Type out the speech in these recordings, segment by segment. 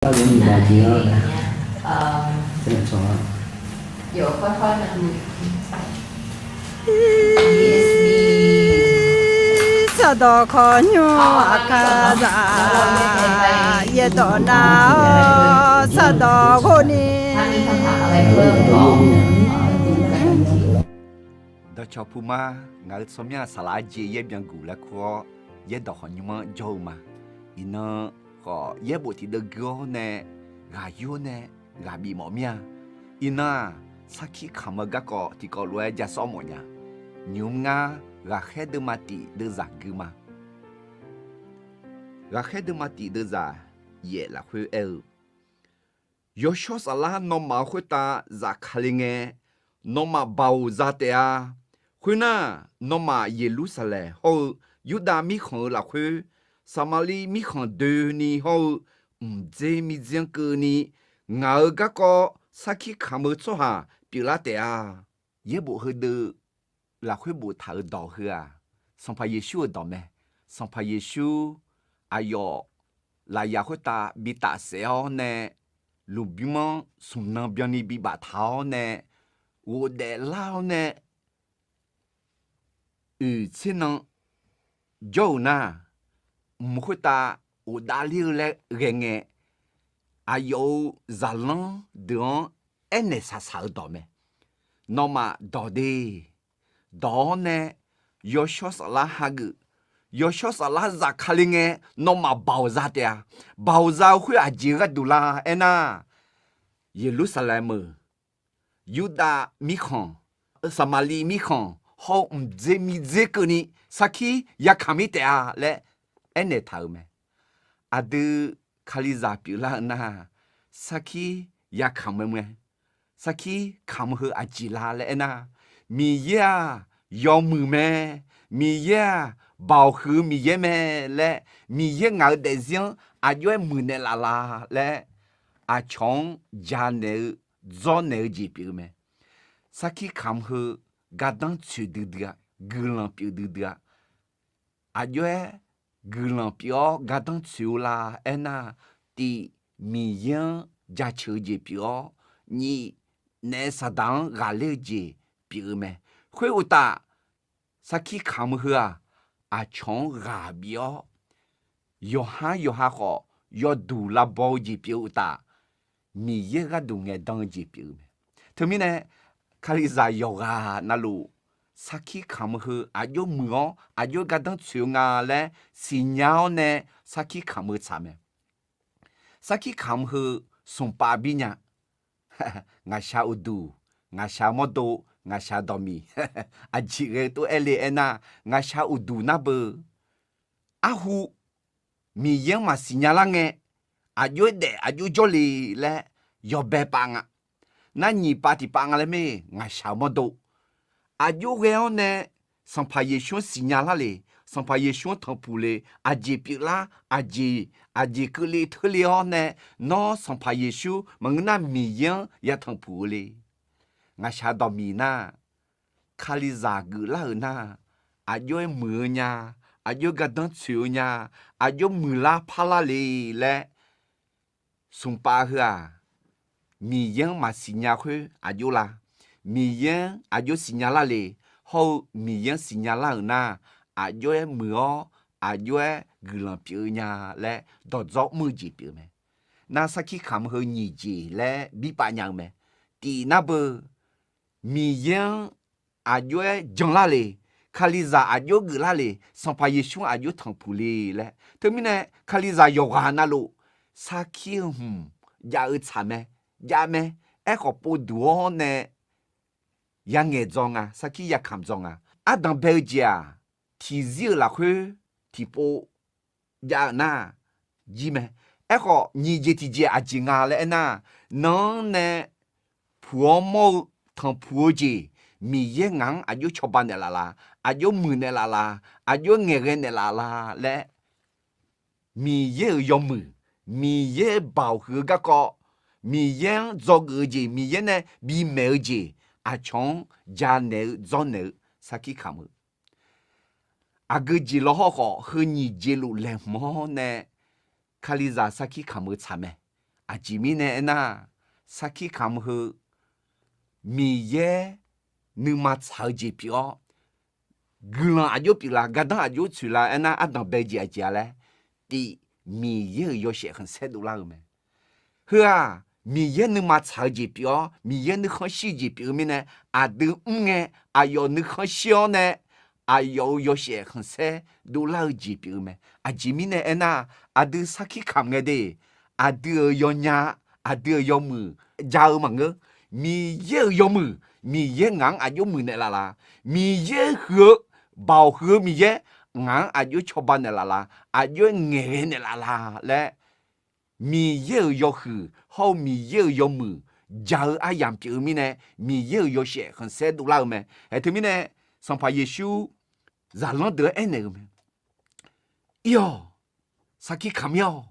到人民来听了，真的错。有快快的。Sadokonyo akaza yedona sadokoni ดชอพูมางาสมยาสลายเจเย็บยังกูและคอเย็ดดอกหอยมันโจมาอินก็เย็บบุตรเดกอเนกายูเนกาบีหมอเมียอินาสักขี้ขามกะก็ที่ก็รวยจะซ้อมหมดเนี่ยยุงงากาแค่เดมาติเดจากกูมากาแค่เดมาติเดจากเย่ละคุยยอชอสลานอมาคุยตาจากคลิงเงนอมาเบาซาเตียคุยน่านอมาเยรูซาเล็มโฮยูดามีของละคุยสามาลีมีของเดนีโฮเจมีเจียงกือนีงากะก็สักขี้ขามโซฮาปิลาเตียเยบุเฮเดละคุยบุถาดอกเฮือสัมภาเยชูดอกแม่สัมภาเยชูอายอลายาคุตาบิตาเซอเนลูบิมอนสุนันเบียนีบิบาทาวเน我的老呢，前呢，有呢，唔会打我打了嘞人诶，还有热浪的，哎那啥啥到没？那么到底到呢？要小啥啦哈个？要小啥啦咋看哩诶？那么爆炸的呀，爆炸会啊几个多啦？哎呐，耶路撒冷。ยูดามิคอนสมาลีมิคอนเขาเจมีเจกุนีสักทีอยากขมิเตะและเอ็นเนทาวไหมอดีคาลิซาปิลานะสักทีอยากขมไหมสักทีขมเหออาจิลาและนะมีเยายอมมือแม่มีเยบ่าวคือมีเยแม่และมีเยงาเดซิงอายุมือเนลาลาและอาชงจานเนจอนเนจีปีร์เมสักขี้คำคือกาดังชื่อดืดะกลังปีดืดะอายุกลังปีอ๋อกาดังชื่อลาเอ็น่าที่มียังจะชื่อจีปีอ๋อนี่เนสดังกาเลจีปีร์เมคุยอุตาสักขี้คำคืออาชงกาบิอ๋อยอฮาขอยอดูลาบอจีปีอุตามีเยอะก็ดูเงดังจีปีร์ถึงมีเนี่ยคาลิซายอกานาลูสักขี้คำคืออายุมืออายุก็ต้องช่วยงานและสิญญาณเนี่ยสักขี้คำทำเองสักขี้คำคือส่งปาบิญญางาชาอุดูงาชาโมโดงาชาดอมีอาจิเรตัวเอเลเอน่างาชาอุดูนับอาหูมีเยอะมาสิญญาลังเงอายุเดอายุจอลีและยอเบปังนั่นยี่ปาติปังอะไรไม่งาชาวมดูอายุเรื่องเนี่ยสัมภาระช่วงสิญญาละเลยสัมภาระช่วงทำผู้เลยอาจีปิละอาจีคือเลยทุเรียนเนี่ยน้อสัมภาระช่วงมันน่ามีเยอะอย่าทำผู้เลยงาชาดอมีน่าคาลิซากุละน่าอายุมือเนี่ยอายุกระดังชิวเนี่ยอายุมือละพาละเลยและสุนปาเหรอมียังมาสิญญาคุอายุละมียังอายุสิญญาละเลยเขามียังสิญญาละน่ะอายุมืออายุกุลังปีเนี่ยและดอดจอกมือจีปีไหมน่าสักขี้คำเขาหนีจีและบีปะยังไหมตีน่าเบอมียังอายุจังละเลยคาลิซาอายุกุละเลยสัมภาระช่วงอายุทั้งผู้เลยและถึงมีเนี่ยคาลิซายกหานาลูสักขี้ยาอึดสามไหมยาแม่ไอ้ขอปูดูเนี่ยยังเงจงสักขี้ยาคำจงอาดังเบลเจียที่ซิลละคือที่ปูยาหน้าจีแม่ไอ้ขอนี่เจที่เจอาจิงาเลยนะน้องเนี่ยผัวโมทั้งผัวจีมีเยงังอายุชบันเนี่ยละอายุมือเนี่ยละอายุเงเรเนี่ยละและมีเยยอมมือมีเยบ่าวหือกะก็มีเยจอกจีมีเยเนี่ยบีเมจีอาชงจานเนจอนเนสักขี้คำอากจีโลหอกหือนี่จีลุเลมอเนี่ยคาลิซาสักขี้คำทำเม阿吉米呢那萨基坎姆米耶你嘛超级标，格朗阿就比啦，格当阿就去啦，那阿当白姐姐嘞，的米耶有些很塞多啦没，是啊。米耶你嘛超级标，米耶你看细节标面呢，阿都哎，阿有你看小呢，阿有些很塞多啦级标面，阿吉米呢那阿都萨基看个的，阿都有伢，阿都有木，家有么个，米耶有木，米耶硬阿有木呢啦，米耶和包和米耶硬阿有吃饭呢啦，阿有眼呢啦嘞。米有有หื后米有木，家阿样表面呢，米有些很塞多啦me，哎，对面呢，上怕耶稣，咋啷得哎那个me？哟，啥去看哟？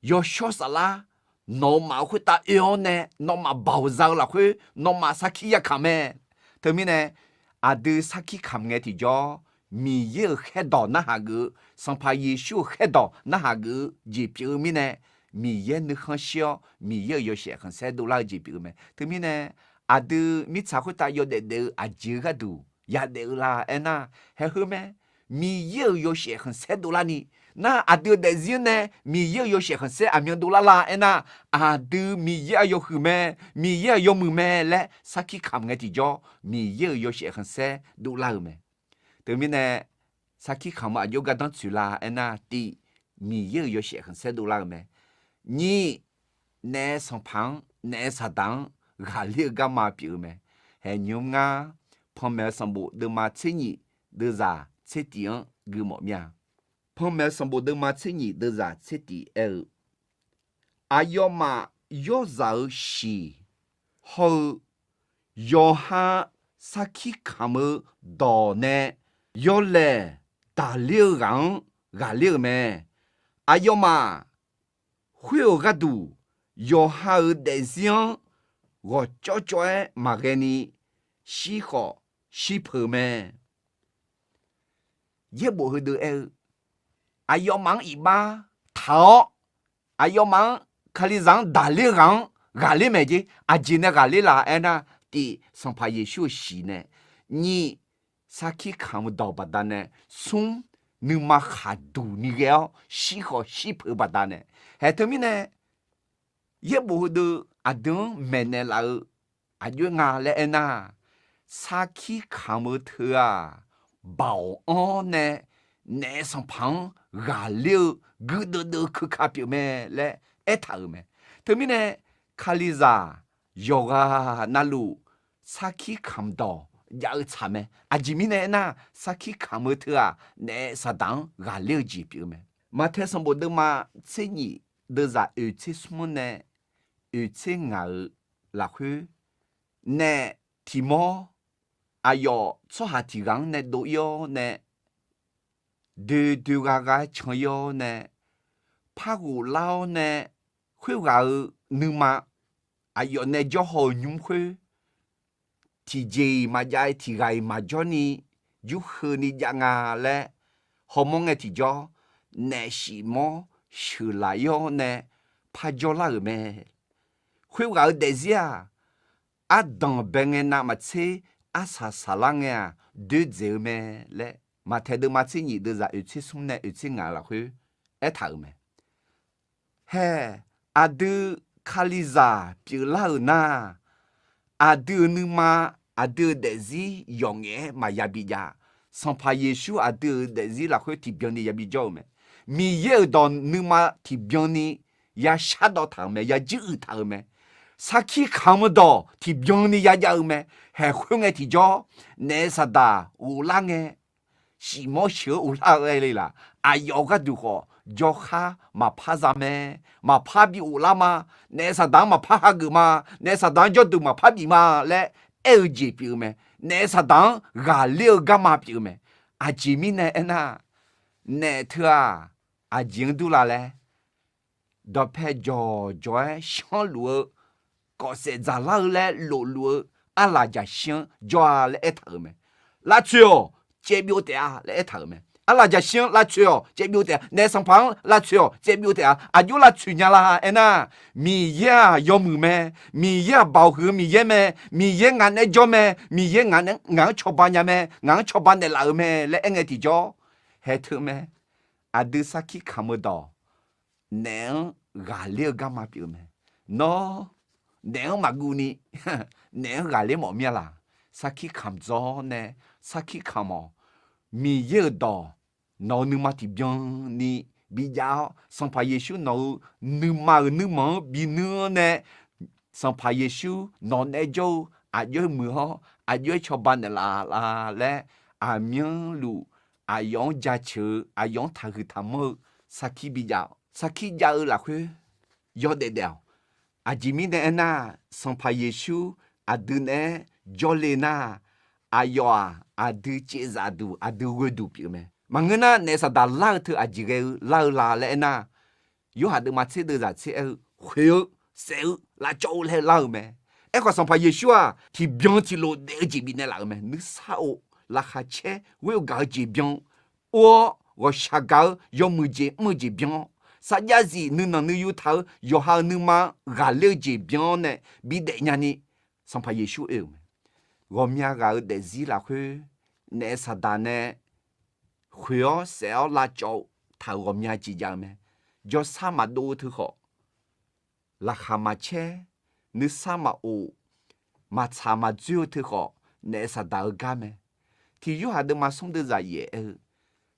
有小啥啦？侬嘛会打药呢？侬嘛包扎了会？侬嘛啥去也看me？对面呢，阿得啥去看个提着？米有黑到那哈个，上怕耶稣黑到那哈个，就表面呢，米也你很小，米也有些很塞多啦，就表面，对面呢，阿都米才会打有的都阿几个都，也得啦，哎那还好咩？米也有些很塞多啦呢，那阿都的人呢，米也有些很塞阿明多啦啦，哎那阿都米也有好咩？米也有木咩嘞？啥去看个地叫米也有些很塞多啦咩？对面呢，Sarkir Kamq-eu Gardanr Tsoeq-eu那的米有些很塞多啦没？你那上旁那啥当阿里干嘛表没？还牛啊，旁边上部的马车你的啥车顶个么样？旁边上部的马车你的啥车顶阿要嘛要绕西后要哈Sarkir Kamq-eu Gardanr有嘞，大六人阿六咩？阿要嘛，会有个度，有还有对象，我叫嘛个呢？喜好喜欢咩？也不会的阿要忙一把头，阿要忙看你让大六人阿六咩的？阿今那阿六啦，哎那的上怕也休息呢，你。Sarkir Kamq-eu Gardanr呢，从你嘛哈度你个喜好喜欢不单呢，还对面呢，也不会的阿东没呢啦，阿就伢嘞那，Sarkir Kamq-eu特啊，保安呢，那上旁阿六个都去卡表咩嘞，哎头咩，对面呢，卡里扎有啊那路Sarkir Kamq-eu要查咩？阿吉米呢？那Sarkir Kamq-eu特啊，那啥当阿六级表咩？马太上不得嘛？这你都在二什么呢？二拉去那题目哎哟，做下题纲呢都有呢，对个常有呢，怕古老呢，会个你嘛？哎哟，那就好用会。TJ 嘛在 TJ 嘛叫你如何你讲啊嘞？好么个提叫那什么出来哟呢？怕叫啦咩？会话的是啊，阿当边个那么车阿啥啷个对走咩嘞？嘛睇到嘛车你都在有车送呢，有车硬啦去，一头咩？嘿，阿都卡里扎表啦那，阿都你嘛？阿德的是用嘅嘛也比较，上怕耶稣阿德的是那会提标呢也比较咩，米有到你嘛提标呢也吓到他咩，也就他咩，Sarkir Kamq-eu到提标呢也有咩，还会个提着那啥的乌浪嘅，是么小乌浪嚟啦，阿有个如何？就哈嘛怕啥咩？嘛怕比乌浪嘛？那啥当嘛怕哈个嘛？那啥当就都嘛怕比嘛嘞？LG 表咩？那啥当阿六干嘛表咩？阿吉米呢？那那特啊，阿金都啦嘞，到拍着香炉，搞些杂啦嘞，路阿拉家香着嘞一头咩？拉最哦，这表的啊嘞一头咩？阿拉家乡拉吹哦，这表的那上旁拉吹哦，这表的啊有拉吹伢啦，哎呐，米呀有木咩？米呀包河米呀咩？米呀俺那叫咩？米呀俺吃饭呀咩？俺吃饭的老咩？来俺地叫，还特咩？阿德萨基看不到，能压力干嘛表咩？喏，能嘛古尼，能压力冇咩啦？萨基看着呢，萨基看么？米耶道。nó nương mà thì biang ni bị giáo sang phải Giêsu nó nương mà bị nương nè sang phải Giêsu nó nè jo à jo mưa ho à jo cho ban là lẽ à miếng lu à yong gia chữ à yong thà hư thà mơ saki bị giáo là khuê do để đèo à chỉ mi nè na sang phải Giêsu à đưa nè jo lên na à yo à đưa chế giả đủ à đưa quê đủ biểu mẹ mà người na nè sa đã lao thưa à chỉ cái lao là lẽ na yếu hạt được mà chế được giả chế khuya xéo là châu lẽ lao mẹ em có xong phải Giêsu à thì biếng thì lộ để chỉ bị nè lao mẹ nước sao là khá chế với gạo chỉ biếng ô và sa gạo do mười chỉ biếng sa giá gì nữ năng nữ yếu tháo yếu hà nữ mà gạo lẽ chỉ biếng nè bị để nhà ni xong phải Giêsu yêu gồm nhà gạo để gì là khuya nè sa đã nè khuya xéo là châu thảo gồm nhà chỉ giang mẹ do sa mà đô thứ họ là khá mà chế nữ sa mà ô mà cha mà dưa thứ họ nè sa đã ở gà mẹ thì yếu hà được mà sống được ra dễ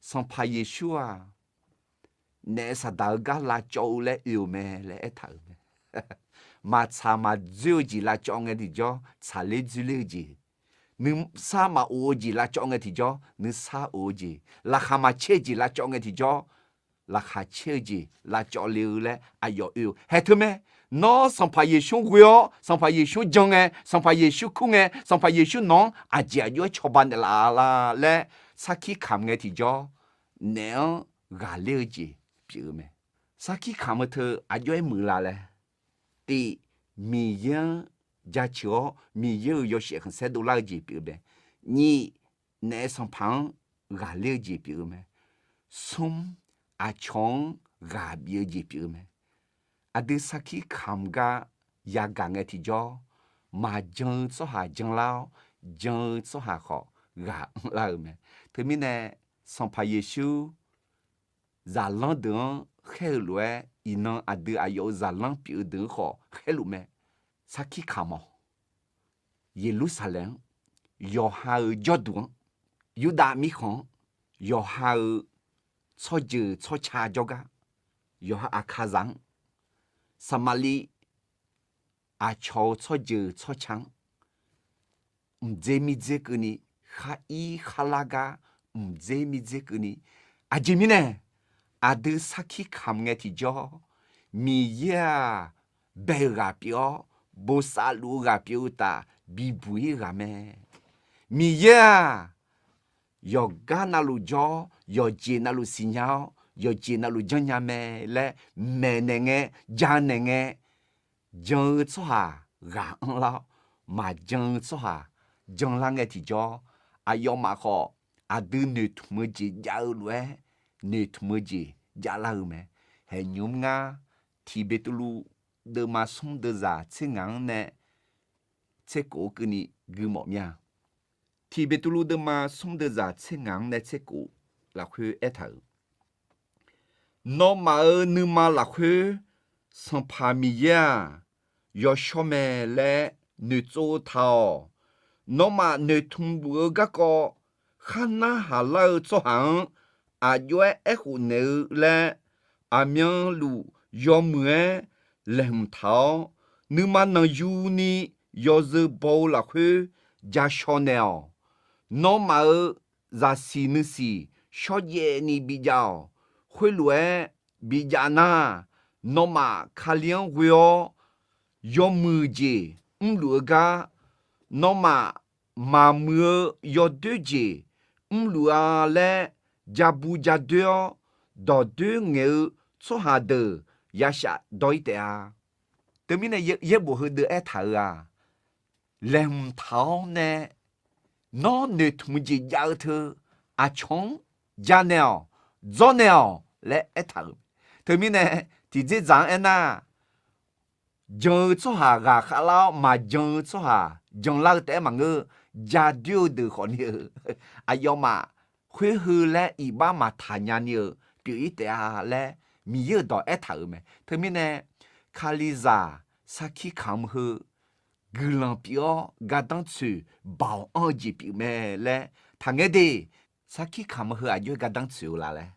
xong phải Giêsu à nè sa đã ở gà là châu lẽ yêu mẹ lẽ thảo mẹ mà cha mà dưa gì là cho nghe thì do cha lẽ dưa lẽ gì nữ sa mà ô gì là cho nghe thì do nữ sa ô gì là khá mà chế gì là cho nghe thì do là khá chế gì là cho liu lẽ ai yêu hết thưa mẹ nó xong phải Giêsu quyo xong phải Giêsu jong nghe xong phải Giêsu khung nghe xong phải Giêsu nó à chỉ ở cho ban là lẽ sa khi cảm nghe thì do nếu gà liu gì biểu mẹ sa khi cảm thơ à cho em mưa là lẽ thì mi yên giá chiếu mi yêu yêu sẽ không sẽ đủ lại gì biểu mẹ ni nè xong phẳng gà liu gì biểu mẹ sum à chong gà biểu gì biểu mẹ à đưa sa khi cảm ga ya gà nghe thì do mà dân số hà dân lao dân số hà họ gà lao mẹ thứ mi nè xong phải Giêsu giả lăng đường khéo lúa inon à đưa ayo giả lăng biểu đường họ khéo lúa mẹ sa khi cảm Jerusalem yo ha Jordan Yuda mi khon yo ha cho chữ cho cha joga yo ha akazang Samali a cho chữ cho chang mzemi zekuni kha i khalaga mzemi zekuni ajimine adu saki khamnge ti jo mi ya bega pio bosalu ga pio ta bibui ga me mi ya yo gana lu jo yo jina lu sinyao yo jina lu janya me le menenge janenge jeng soha ga la ma jeng soha jeng la nge ti jo ayo ma kho adu ne thmuji jau lue ne thmuji jala me he nyum nga ti betulu de ma sum de za chingang ne che ko kuni gu mo mya thì biết tu lu mà sống được giả trên ngang này trên cổ là khuya ế thở nó mà ở nơi mà là khuya xong phá mi ya yo cho mẹ lẽ nơi chỗ thao nó mà nơi thùng bữa gác co khăn na hà lao cho hàng à yo ế hụ nữ lẽ à miếng lu yo mưa lem thao nơi mà năng yu ni yo dư bầu là khuya ja Chanel nó mà ra xì nữ xì cho ye ni bị giàu khuê lúa bị già na nó mà khá liang huyo yo mưa gì lúa ga nó mà mưa yo đứa gì lúa lẽ gia bu gia đứa đó đứa nghèo số hà đờ ya sạ đói tệ à từ mình này ye bộ hơi đứa ế thở à lem tháo nè nó nè thùng gì giao thơ à chong 家鸟做鸟来一头，特别呢，第这张安呐，将做下个哈老嘛将做下，将老得嘛个家丢的好呢，哎要嘛会后来一把嘛谈呀呢，表一点下来，米有到一头没，特别呢，卡里扎萨基康姆格朗表噶当去保安级表咩嘞？他爱的萨基康姆阿就噶当去啦嘞，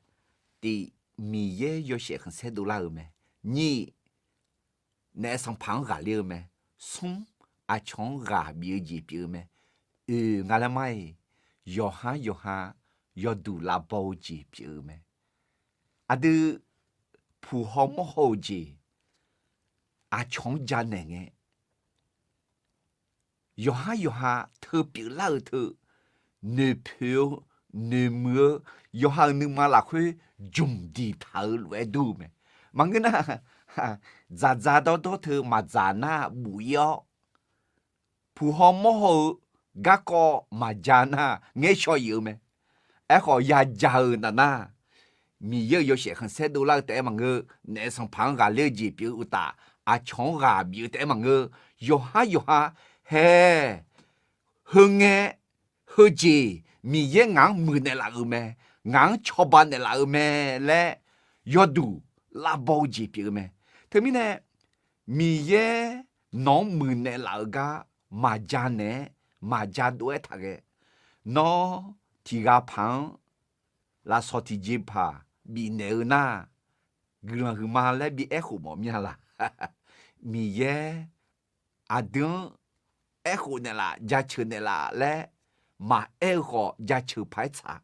的米也有些很些多啦没？你那上旁下了没？送阿穷下表级表没？俺来买要下要读拉包级表没？阿的普好么好级阿穷家人诶。有下特别老头，女票女模，有下你妈那会中地头来读没？忙个呐，咋到头嘛咋那不要，不好么好，个个嘛咋那爱小有没？哎好呀家那呐，米有些很些多老带忙个，那上旁个了解表达，啊穷个表带忙个，有下。嘿，好眼好姐，米也硬没那拉个咩，硬吃饭那拉个咩嘞，要读拉包姐别个咩，特别呢，米也弄没那拉个马家呢，马家多他个，喏，提个胖，拉说提几帕，米那那，个人个马来比爱好么面啦，米也阿等。爱好呢啦，家吃呢啦嘞，嘛爱好家吃排茶，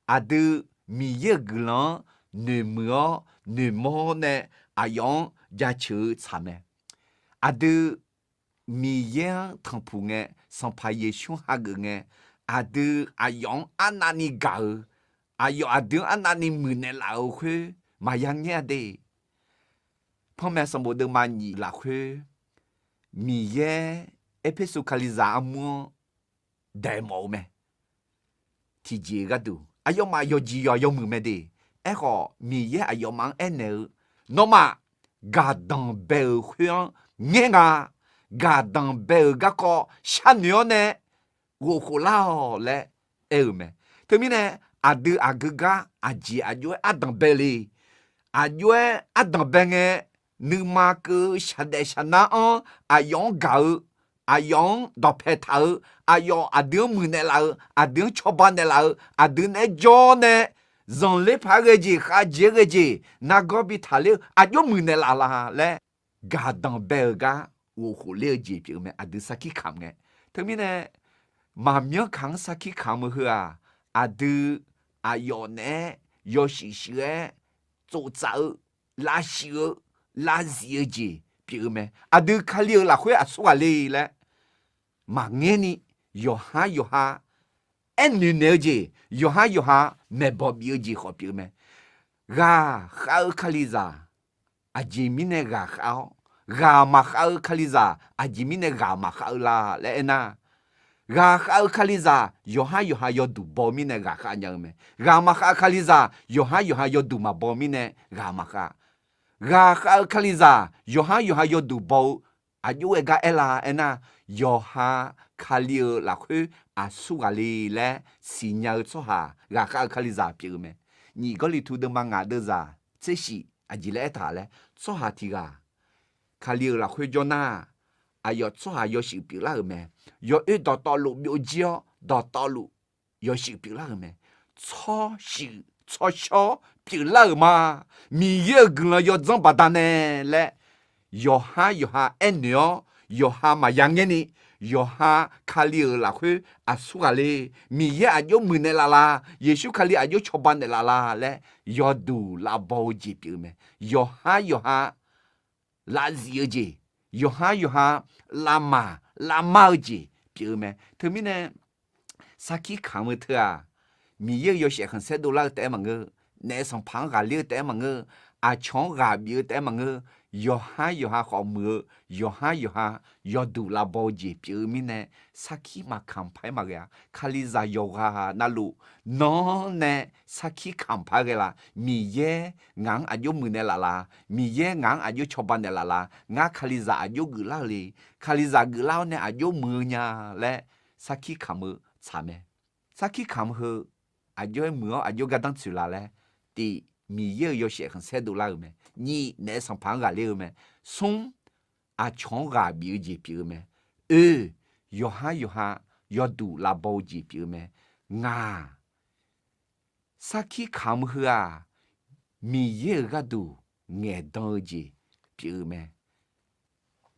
阿都米一个人女模呢，阿用家吃茶咩，阿都米一汤铺呢，上排也凶下个呢，阿都阿用阿那尼搞，阿用阿都阿那尼门呢老去，嘛样样的，旁边什么都嘛你老去，米一。episukaliza amu demo me tiji gadu ayo ma yo ji yo mu me de e ho mi ye ayo mang ene no ma Gardanr be huan ngenga Gardanr be ga ko shanyo ne wo ko la le e me to mi ne adu agaga aji ajo adan bele ajo adan benge nu ma ke shade shana on ayon ga阿用到拍头，阿用阿丢门的老，阿丢吃饭的老，阿丢那家呢，人类拍个节，还接个节，那个比他了，阿用门的老啦嘞，噶当白个，我胡了解表面，阿丢啥去看个，他们呢，马苗看啥去看么去啊，阿丢阿用呢，要学学做早拉修拉节节。表咩？阿都看了啦，会阿说嘞嘞，嘛眼呢，有下，哎女了解，有下，没包表解好表咩？噶好看哩咋？阿吉米呢噶好，噶嘛好看哩咋？阿吉米呢噶嘛好啦，来呐。噶好看哩咋？有下要读包米呢噶好样咩？噶嘛好看哩咋？有下要读嘛包米呢噶嘛好。Ghkh kaliza yoha yo du bo ayo ga ela ena yoha kalio la khu asugali le signal cho ha Ghkh kaliza pi me ni go li tu de manga de za ce shi ajile ta le cho ha ti ga kalio la khu jona ayo cho ha yo shi pi la me yo e do lu bio jio do lu yo shi pi la me cho shi cho sho pi la ma mi ye gna yo zang ba da ne le yo ha enyo yo ha ma yang ni yo ha kali la khu asuale mi ye ayo mu ne la yesu kali ayo choban ne la le yo du la bo ji pi me yo ha la zi ji yo ha la ma ji pi me to mi ne Sarkir Kamq-eu a mi ye yo she han se do la te ma nge ne song pang ga le te ma nge a chong ga bi te ma nge 有哈有哈好么，有哈有哈要读拉包节，比如呢，萨基嘛看牌嘛个呀，卡里扎有哈那路，喏呢，萨基看牌个啦，米耶俺阿有么呢啦啦，米耶俺阿有吃饭的啦啦，俺卡里扎阿有个啦哩，卡里扎个啦呢阿有么呀嘞，萨基看么查咩？萨基看么阿有么阿有个当出来嘞，第。米耶要写很$3没？你那上盘个了没？送啊抢个米节比没？有哈要读拉包节比没？啊，啥去看不好啊？米耶个读眼当节比没？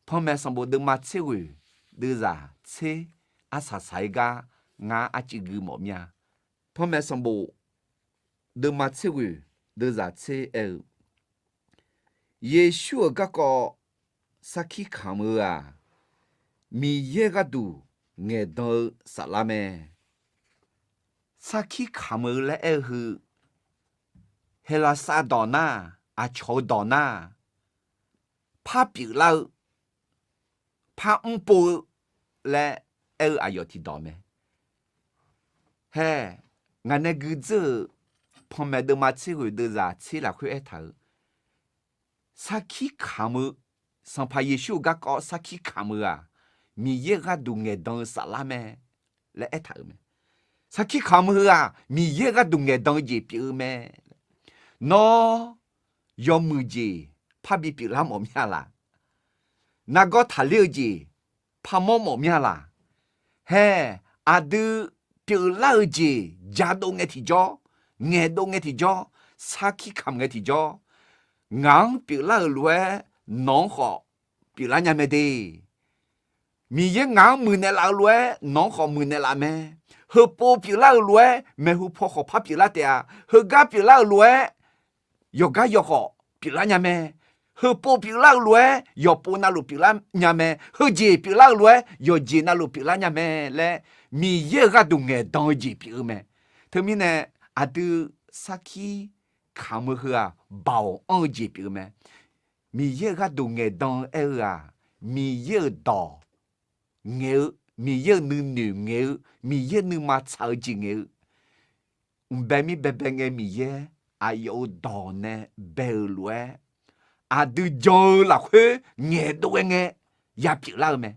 旁边上部的马车位，的啥车啊啥啥个啊啊几个毛面？旁边上部的马车位。Dr.Arje Yeshua Ghkh Sarkir Kamq-eu mi Gardanr Tsoeq-eu salame Sarkir Kamq-eu le hu hela sa dona a cho dona pa pi la pa umpo le ayoti dome he ngane guze旁边的马车位的人车来回一头，萨基卡姆上怕耶稣个搞萨基卡姆啊，米耶个都眼当啥啦咩？来一头咩？萨基卡姆啊，米耶个都眼当一表咩？喏，要么子怕比表啦么咩啦？那个他了解怕么咩啦？嘿，阿都表了解家都眼提着。nghe đâu nghe thì cho sa khi khăm nghe thì cho ngang biểu la lue nó họ biểu la nhà mẹ đi mi ye ngang mười nè la lue nó họ mười nè la mẹ hơ po biểu la lue mẹ hu po họ pa biểu la tia hơ ga biểu la lue yo ga yo họ biểu la nhà mẹ hơ po biểu la lue yo po na lu biểu la nhà mẹ hơ ji biểu la lue yo ji na lu biểu la nhà mẹ le mi ye ga du nghe dong ji biểu mẹ thế mi nè à từ Sarkir Kamq-eu bảo ông gì biểu mẹ mi ye ga du nghe dong mi ye đỏ nghe mi ye nữ nghe mi ye nữ mà sao gì nghe bé nghe mi ye ayo đỏ nè bé lue à từ giờ là khuê nghe đâu nghe ya biểu la mẹ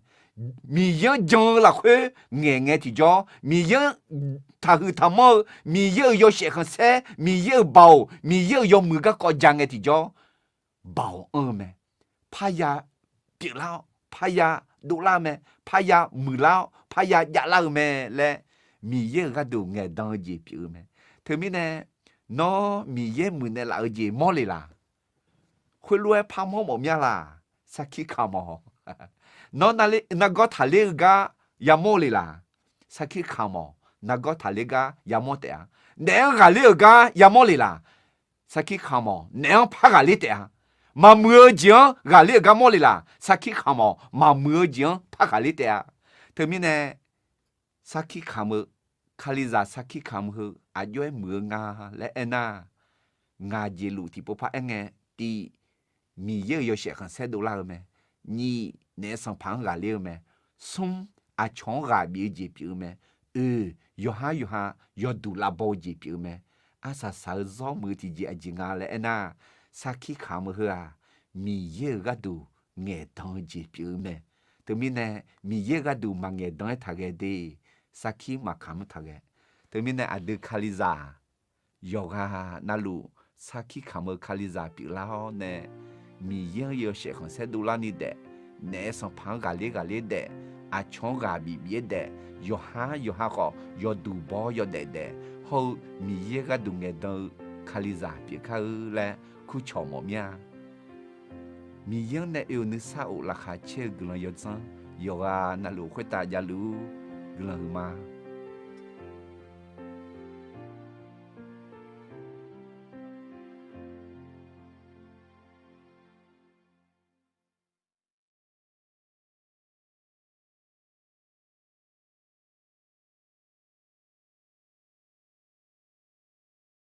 mi ye giờ là khuê nghe thì cho mi ye他和他们米有要写很深，米有包，米有要每个国家的地叫包me，怕呀别老，怕呀多拉me，怕呀没老，怕呀压老me嘞，米有个都爱当一表me，特别呢，喏米有没得老一毛哩啦，会乱怕么咩啦，啥去看么？喏那里那个他那个也毛哩啦，啥去看么？那个他那个也没得啊，那个那个也没哩啦，啥去看嘛？那怕个哩的啊，嘛没讲个那个没哩啦，啥去看嘛？嘛没讲怕个哩的啊，特别呢，啥去看嘛？卡里扎啥去看嘛？阿有没啊？来那，阿杰路提不怕哎，第米有要写很$3没？你那上盘个哩没？送阿抢个米节表没？有哈要读拉包节表没？阿啥啥早么提节阿金阿来那，啥去看么啊？米耶个读眼当节表没？对面呢，米耶个读嘛眼当他个的，啥去嘛看么他个？对面呢阿德卡里扎，有啊那路啥去看么卡里扎表啦呢？米耶要写很$3你的，那上盘个哩的。à chọn gà bị biết đẻ, yo ha họ, yo đủ bò yo đẻ đẻ, hầu mi ye gà đủ nghe đâu, khali giả biết khao là khu chọn mồm nha. Mi ye nè yêu nữ sao là khá chơi gần yo chăng, yo à nà lù khơi ta ya lù gần mà.